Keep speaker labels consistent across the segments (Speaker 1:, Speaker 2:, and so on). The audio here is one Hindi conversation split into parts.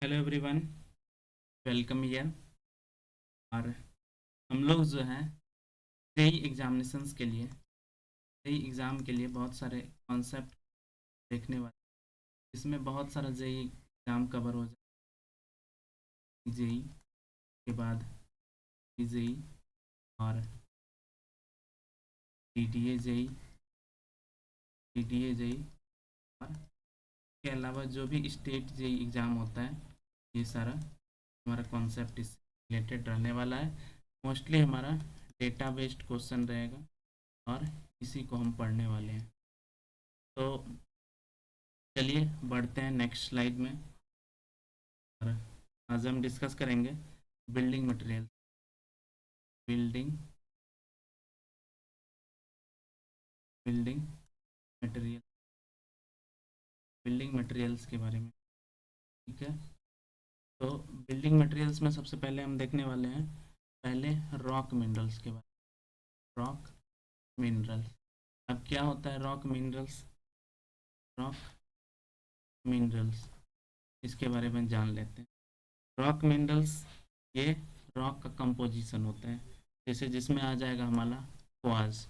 Speaker 1: Hello everyone, welcome here. और हम लोग जो है जेई एग्जामिनेशंस के लिए जेई एग्ज़ाम के लिए बहुत सारे कॉन्सेप्ट देखने वाले। इसमें बहुत सारा जेई एग्ज़ाम कवर हो जाए। जेई के बाद जेई और डीडीए जेई, डीडीए जेई और के अलावा जो भी स्टेट जेई एग्ज़ाम होता है, ये सारा हमारा कॉन्सेप्ट इससे रिलेटेड रहने वाला है। मोस्टली हमारा डेटा बेस्ड क्वेश्चन रहेगा और इसी को हम पढ़ने वाले हैं। तो चलिए बढ़ते हैं नेक्स्ट स्लाइड में। और आज हम डिस्कस करेंगे building material, building building material building materials के बारे में। ठीक है, तो बिल्डिंग मटेरियल्स में सबसे पहले हम देखने वाले हैं पहले रॉक मिनरल्स के बारे में। रॉक मिनरल्स, अब क्या होता है रॉक मिनरल्स? रॉक मिनरल्स, इसके बारे में जान लेते हैं। रॉक मिनरल्स, ये रॉक का कंपोजिशन होता है। जैसे जिसमें आ जाएगा हमारा क्वार्ट्ज,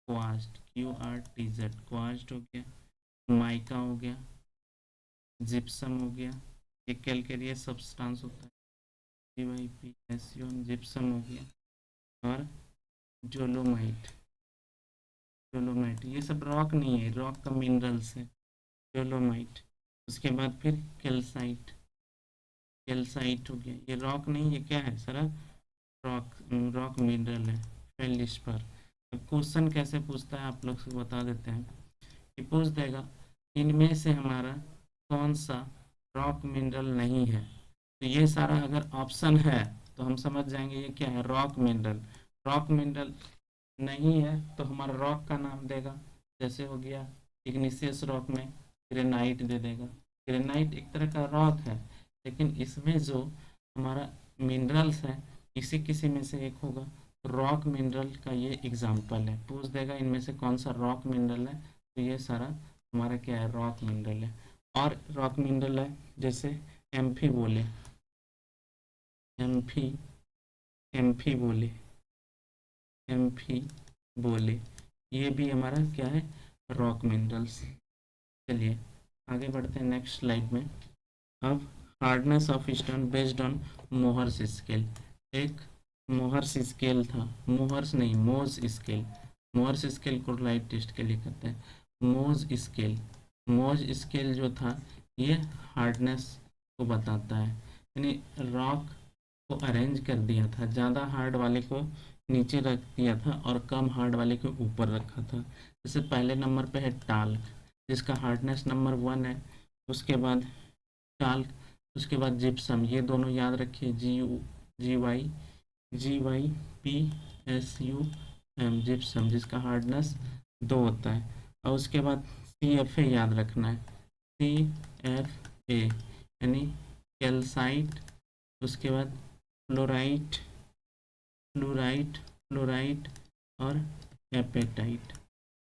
Speaker 1: क्वार्ट्ज QRTZ, क्वार्ट्ज हो गया, माइका हो गया, जिप्सम हो गया, ये कैलकेरियस सब्सटेंस होता है, PYPSU, जिप्सम हो गया, और डोलोमाइट। डोलोमाइट ये सब रॉक नहीं है, रॉक का मिनरल्स है, डोलोमाइट। उसके बाद फिर कैल्साइट, कैल्साइट हो गया, ये रॉक नहीं, ये क्या है सारा? रॉक, रॉक मिनरल है। फेल्डस्पर। अब क्वेश्चन कैसे पूछता है आप लोग से बता देते हैं कि पूछ देगा इनमें से हमारा कौन सा रॉक मिनरल नहीं है। तो ये सारा अगर ऑप्शन है तो हम समझ जाएंगे ये क्या है, रॉक मिनरल। रॉक मिनरल नहीं है तो हमारा रॉक का नाम देगा। जैसे हो गया इग्निशियस रॉक में ग्रेनाइट दे देगा। ग्रेनाइट एक तरह का रॉक है, लेकिन इसमें जो हमारा मिनरल्स है इसी किसी में से एक होगा। रॉक मिनरल का ये एग्जाम्पल है, पूछ देगा इनमें से कौन सा रॉक मिनरल है, तो ये सारा हमारा क्या है, रॉक मिनरल है। और रॉक मिनरल है जैसे एम्फी बोले, एम्फी एम्फी बोले, एम्फी बोले, ये भी हमारा क्या है, रॉक मिनरल्स। चलिए आगे बढ़ते हैं नेक्स्ट स्लाइड में। अब hardness of stone based on Mohr's scale. एक मोहर्स स्केल था, मोहर्स नहीं, मोज स्केल। मोहर्स स्केल को लाइट टेस्ट के लिए करते हैं। मोज स्केल, मोज स्केल जो था ये हार्डनेस को बताता है, यानी रॉक को अरेंज कर दिया था, ज़्यादा हार्ड वाले को नीचे रख दिया था और कम हार्ड वाले को ऊपर रखा था। जैसे पहले नंबर पे है टाल्क, जिसका हार्डनेस नंबर 1 है। उसके बाद टाल्क, उसके बाद जिप्सम, ये दोनों याद रखिए, GYPSUM, जिप्सम, जिसका हार्डनेस 2 होता है। और उसके बाद CFA याद रखना है, CFA यानी कैल्साइट। उसके बाद फ्लोराइट, फ्लोराइट, फ्लोराइट और एपेटाइट,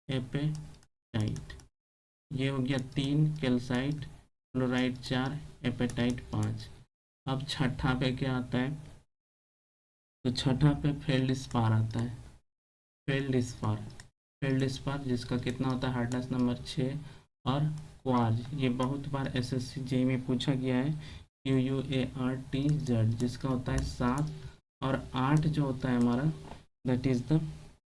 Speaker 1: एपेटाइट। ये हो गया 3, कैल्साइट, फ्लोराइट 4, एपेटाइट 5। अब छठा पे क्या आता है? तो छठा पे फेल्डस्पार आता है। फेल्डस्पार, फेल्डस्पार जिसका कितना होता है, हार्डनेस नंबर 6। और क्वार्ज, ये बहुत बार SSC जेई में पूछा गया है, QUARTZ, जिसका होता है 7। और 8 जो होता है हमारा, that is the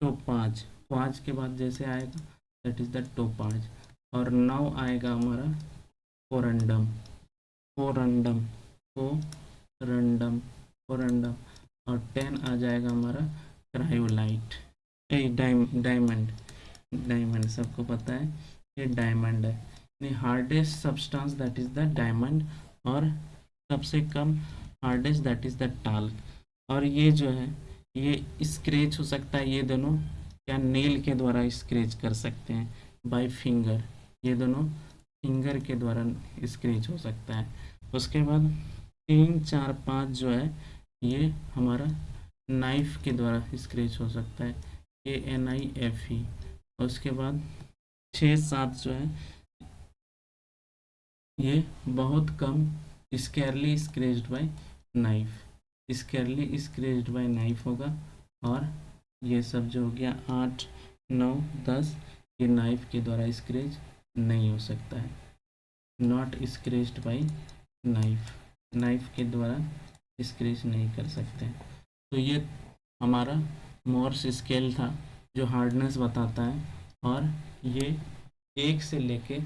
Speaker 1: topaz. Quartz के बाद जैसे आएगा दैट इज़ द टोपाज। और 9 आएगा हमारा कोरंडम, कोरंडम, कोरंडम, कोरंडम। और 10 आ जाएगा हमारा क्रायोलाइट, डायमंड, डायमंड सबको पता है ये डायमंड है। Hardest substance that is the diamond, और सबसे कम hardest that is the talc. और ये जो है ये स्क्रैच हो सकता है, ये दोनों क्या नेल के द्वारा स्क्रैच कर सकते हैं, बाय फिंगर, ये दोनों फिंगर के द्वारा स्क्रैच हो सकता है। उसके बाद 3, 4, 5 जो है ये हमारा नाइफ के द्वारा स्क्रैच हो सकता है, KNIFE। उसके बाद 6, 7 जो है ये बहुत कम स्केयरली स्क्रेच्ड बाय नाइफ, स्केयरली स्क्रेच्ड बाय नाइफ होगा। और ये सब जो हो गया 8, 9, 10, ये नाइफ के द्वारा स्क्रेच नहीं हो सकता है, नॉट स्क्रेच्ड बाय नाइफ, नाइफ के द्वारा स्क्रेच नहीं कर सकते हैं। तो ये हमारा मोर्स स्केल था जो हार्डनेस बताता है, और ये 1 से लेके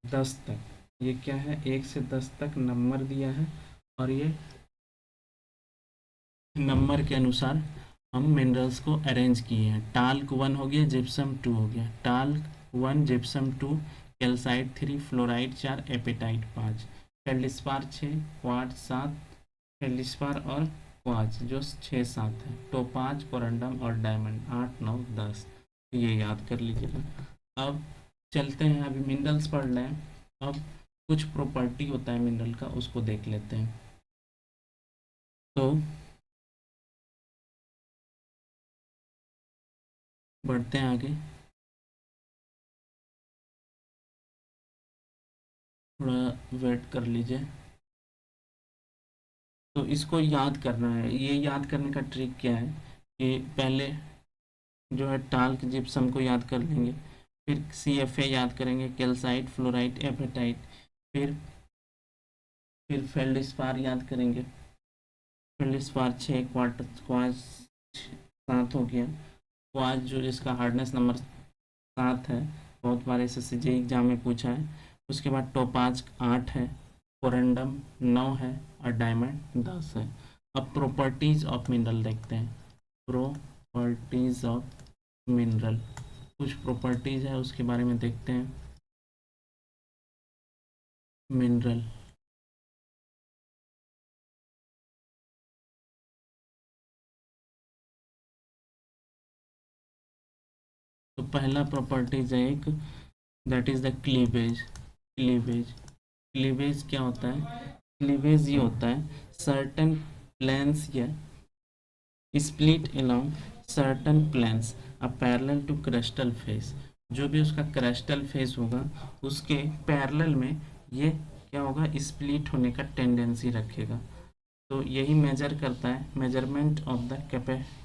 Speaker 1: 10 तक, ये क्या है 1 से 10 तक नंबर दिया है, और ये नंबर के अनुसार हम मिनरल्स को अरेंज किए हैं। टाल्क 1 हो गया, जिप्सम 2 हो गया, talc 1, gypsum 2, calcite 3, fluoride 4, apatite 5, feldspar 6, quartz 7, feldspar और क्वार्ट्ज जो 6, 7 है, टोपाज, कोरंडम और डायमंड 8, 9, 10। ये याद कर लीजिएगा। अब चलते हैं, अभी मिनरल्स पढ़ रहे हैं, अब कुछ प्रॉपर्टी होता है मिनरल का, उसको देख लेते हैं। तो बढ़ते हैं आगे, थोड़ा वेट कर लीजिए। तो इसको याद करना है, ये याद करने का ट्रिक क्या है कि पहले जो है टाल्क जिप्सम को याद कर लेंगे, फिर CFA याद करेंगे, कैल्साइट, फ्लोराइट, एपेटाइट, फिर फेल्डस्पार याद करेंगे, फेल्डस्पार 6, क्वार्ट्ज 7 हो गया, क्वार्ट्ज जो जिसका हार्डनेस नंबर 7 है, बहुत बार SSCJ एग्जाम में पूछा है। उसके बाद टोपाज 8 है, कोरंडम 9 है, और डायमंड 10 है। अब प्रॉपर्टीज ऑफ मिनरल देखते हैं, प्रॉपर्टीज ऑफ मिनरल, कुछ प्रॉपर्टीज है उसके बारे में देखते हैं। मिनरल, तो पहला प्रॉपर्टीज है एक, that is the cleavage. Cleavage, cleavage क्या होता है? क्लीवेज ये होता है सर्टेन प्लेन्स या split along certain planes a parallel to crystal face, जो भी उसका क्रिस्टल फेस होगा उसके पैरेलल में ये क्या होगा, स्प्लिट होने का टेंडेंसी रखेगा। तो यही मेजर करता है, measurement of the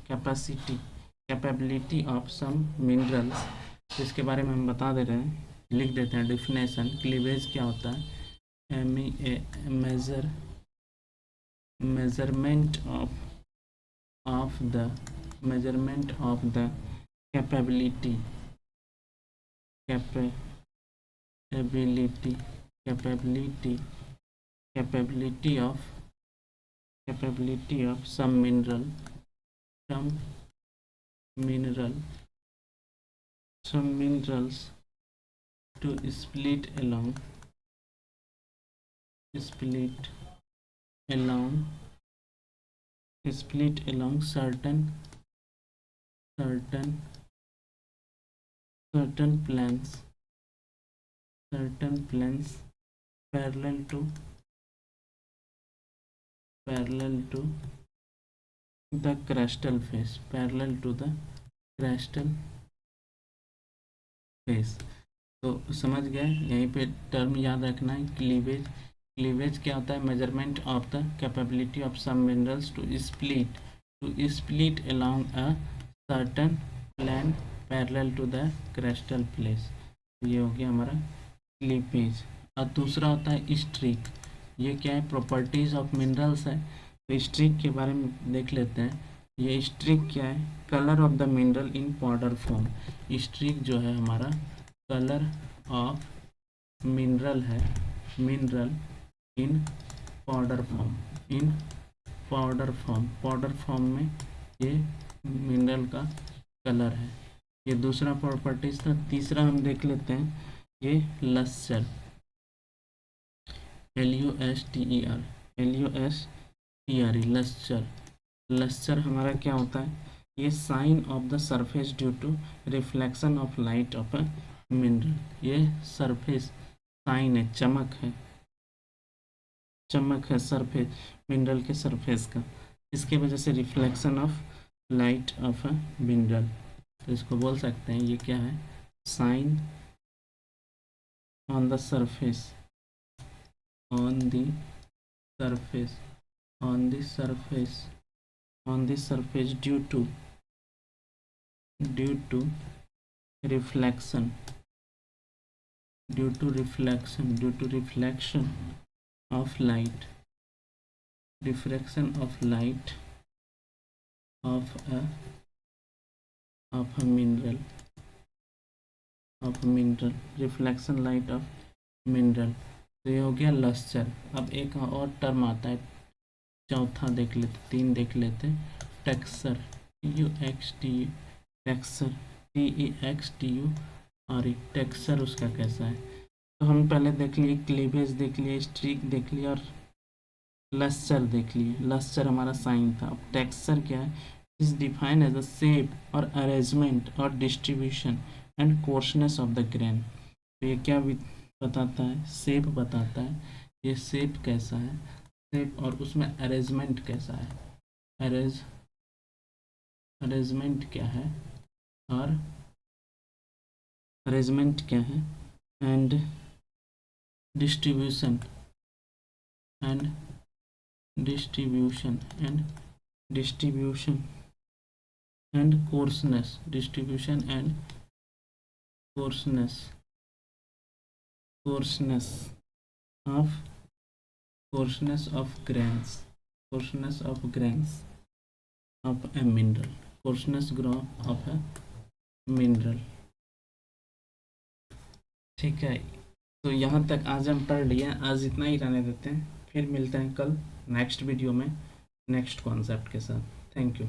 Speaker 1: capacity, capability of some minerals. इसके बारे में हम बता दे रहे हैं, लिख देते हैं डिफिनेशन। क्लीवेज क्या होता है? Major measurement of the measurement of the capability capability capability capability of some mineral some minerals to split along certain certain planes parallel to the crystal face, parallel to the crystal face। तो समझ गए, यहीं पे टर्म याद रखना है क्लीवेज। क्लीवेज क्या होता है? Measurement of the capability of some minerals to split along a certain plane parallel to the crystal place. ये हो गया हमारा क्लीवेज। और दूसरा होता है स्ट्रीक। ये क्या है? प्रॉपर्टीज ऑफ मिनरल्स है। तो स्ट्रीक के बारे में देख लेते हैं। ये स्ट्रीक क्या है? Colour of the mineral in powder form. Streak जो है हमारा कलर ऑफ मिनरल है, मिनरल इन पाउडर फॉर्म, इन पाउडर फॉर्म में ये मिनरल का कलर है। ये दूसरा प्रॉपर्टीज था। तीसरा हम देख लेते हैं, ये लस्टर, LUSTER, लस्टर। लस्टर हमारा क्या होता है? ये shine of the surface due to reflection of light of a mineral. ये सरफेस साइन है, चमक है सरफेस, मिनरल के सरफेस का, इसके वजह से reflection of light of a mineral. तो इसको बोल सकते हैं ये क्या है? Shine on the surface, on the surface on the surface due to reflection of light of a mineral reflection light of mineral। तो ये हो गया लस्टर। अब एक और टर्म आता है, चौथा देख लेते, तीन देख लेते, टेक्सचर, TEXTUR, टेक्सचर उसका कैसा है। तो हम पहले देख लिए क्लीवेज देख लिए, स्ट्रीक देख लिया और लस्टर देख लिए। लस्टर हमारा साइन था। अब टेक्सचर क्या है, is defined as a shape और अरेंजमेंट और distribution and coarseness of the grain. तो ये क्या बताता है, शेप बताता है, ये शेप कैसा है, शेप और उसमें अरेंजमेंट कैसा है, अरेंजमेंट क्या है और अरेंजमेंट क्या है, and distribution and coarseness, coarseness of grains of a mineral, of a mineral। ठीक है, तो यहाँ तक आज हम पढ़ लिए, आज इतना ही रहने देते हैं, फिर मिलते हैं कल नेक्स्ट वीडियो में नेक्स्ट कॉन्सेप्ट के साथ। Thank you.